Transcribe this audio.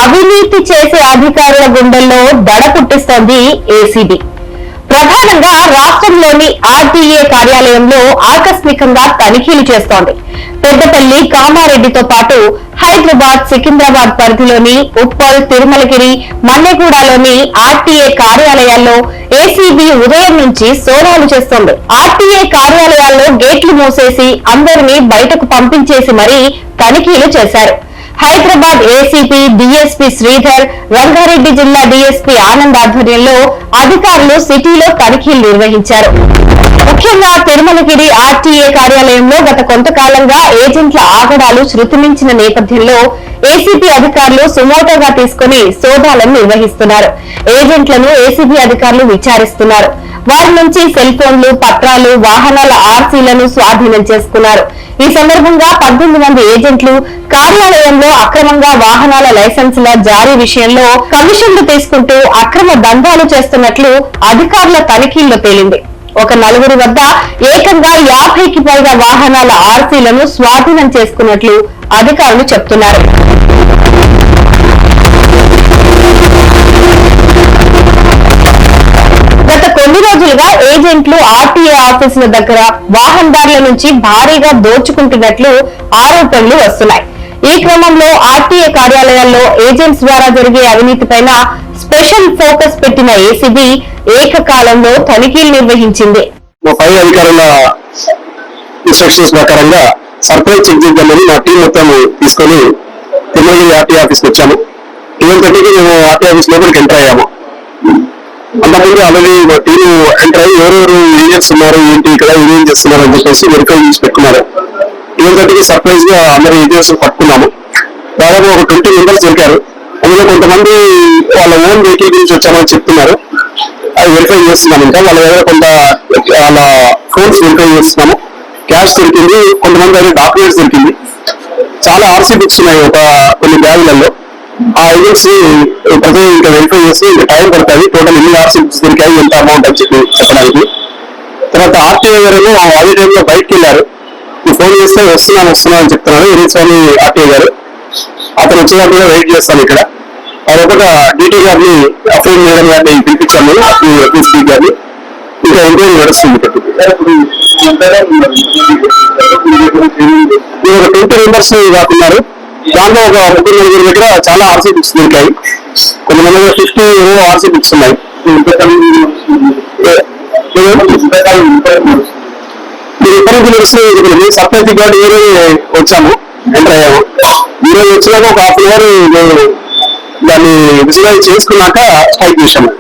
అవినీతి చేసే అధికారుల గుండెల్లో దడ పుట్టిస్తోంది ఏసీబీ. ప్రధానంగా రాష్ట్రంలోని ఆర్టీఏ కార్యాలయంలో ఆకస్మికంగా తనిఖీలు చేస్తోంది. పెద్దపల్లి, కామారెడ్డితో పాటు హైదరాబాద్, సికింద్రాబాద్ పరిధిలోని ఉప్పల్, తిరుమలగిరి, మన్నెగూడలోని ఆర్టీఏ కార్యాలయాల్లో ఏసీబీ ఉదయం నుంచి సోదాలు చేస్తోంది. ఆర్టీఏ కార్యాలయాల్లో గేట్లు మూసేసి అందరినీ బయటకు పంపించేసి మరీ తనిఖీలు చేశారు. హైదరాబాద్ ఏసీపీ డీఎస్పీ శ్రీధర్, రంగారెడ్డి జిల్లా డీఎస్పీ ఆనంద్ ఆధ్వర్యంలో అధికారులు సిటీలో తనిఖీలు నిర్వహించారు. ముఖ్యంగా తిరుమలగిరి ఆర్టీఏ కార్యాలయంలో గత కొంతకాలంగా ఏజెంట్ల ఆగడాలు శృతిమించిన నేపథ్యంలో ఏసీబీ అధికారులు సుమోటోగా తీసుకుని సోదాలను నిర్వహిస్తున్నారు. ఏజెంట్లను ఏసీబీ అధికారులు విచారిస్తున్నారు. వారి నుంచి సెల్ ఫోన్లు, పత్రాలు, వాహనాల ఆర్సీలను స్వాధీనం చేసుకున్నారు. ఈ సందర్భంగా 18 మంది ఏజెంట్లు కార్యాలయంలో అక్రమంగా వాహనాల లైసెన్సుల జారీ విషయంలో కమిషన్లు తీసుకుంటూ అక్రమ దందాలు చేస్తున్నట్లు అధికారుల తనిఖీల్లో తేలింది. ఒక 4 వద్ద ఏకంగా 50కి పైగా వాహనాల ఆర్సీలను స్వాధీనం చేసుకున్నట్లు అధికారులు చెప్తున్నారు. గత కొన్ని రోజులుగా ఏజెంట్లు ఆర్టీఏ ఆఫీసుల దగ్గర వాహనదారుల నుంచి భారీగా దోచుకుంటున్నట్లు ఆరోపణలు వస్తున్నాయి. ఈ క్రమంలో ఆర్టీఏ కార్యాలయాల్లో ఏజెంట్స్ ద్వారా జరిగే అవినీతిపైన స్పెషల్ ఫోకస్ పెట్టిన ఏసీబీ ఏకకాలంలో తనిఖీలు నిర్వహించింది. పై అధికారుల ఇన్స్ట్రక్షన్స్ ప్రకారంగా సర్ప్రైజ్ చెక్ చేద్దామని మా టీం మొత్తం తీసుకొని తిరుమలగిరి ఆర్టీఏ ఆఫీస్కి వచ్చాము. 11:30కి మేము ఆర్టీఏ ఆఫీస్ లోపలికి ఎంటర్ అయ్యాము. అంతకుముందు ఆల్రెడీ మా టీం ఎంటర్ అయ్యి ఎవరెవరు ఏం చేస్తున్నారు, ఏంటి ఇక్కడ ఏం చేస్తున్నారు అని చెప్పేసి వెరిఫై చేసి పెట్టుకున్నారు. 11:30కి సర్ప్రైజ్ గా అందరూ ఏజెంట్స్ పట్టుకున్నాము. దాదాపు ఒక 20 మెంబర్స్ దొరికారు. అందులో కొంతమంది వాళ్ళ ఓన్ వెహికల్ గురించి వచ్చామని చెప్తున్నారు. అది వెరిఫై చేస్తున్నాము. ఇంకా వాళ్ళ దగ్గర కొంత వాళ్ళ ఫోన్స్ వెరిఫై చేస్తున్నాము. క్యాష్ దొరికింది, కొంతమంది దగ్గర డాక్యుమెంట్స్ దొరికింది. చాలా ఆర్సీ బుక్స్ ఉన్నాయి ఒక కొన్ని బ్యాగులలో. ఆ ఏజెన్సీ ప్రతి ఇంకా వెరిఫై చేసి ఇంకా టైం పడుతుంది. టోటల్ ఎన్ని ఆర్సీ బుక్స్ దొరికాయి, ఎంత అమౌంట్ అని చెప్పడానికి. తర్వాత ఆర్టీఐ గారు అదే టైంలో బయటకు వెళ్ళారు. ఫోన్ చేస్తే వస్తున్నాను అని చెప్తున్నారు. ఎన్నిసార్లు ఆర్టీఐ గారు అతను వచ్చేటప్పుడు వెయిట్ చేస్తాను ఇక్కడ. అదొక డీటీ గారిని, అఫీల్ మేడం గారిని పిలిపించాము, స్పీక్ గారిని. ఇంకా ఎంక్వైరీ నడుస్తుంది. 20 మెంబర్స్ కాకున్నారు. దాంట్లో ఒక 30 దగ్గర చాలా ఆర్సీ బుక్స్ దొరికాయి. కొంతమంది 50 ఆర్సీ బుక్స్ ఉన్నాయి. సర్ప్రైజ్ గార్డ్ వచ్చాము, ఎంటర్ అయ్యాము. ఈరోజు వచ్చినాక ఒక 1/2 అవర్ దాన్ని విజువలైజ్ చేసుకున్నాక స్ట్రైక్ చేశాము.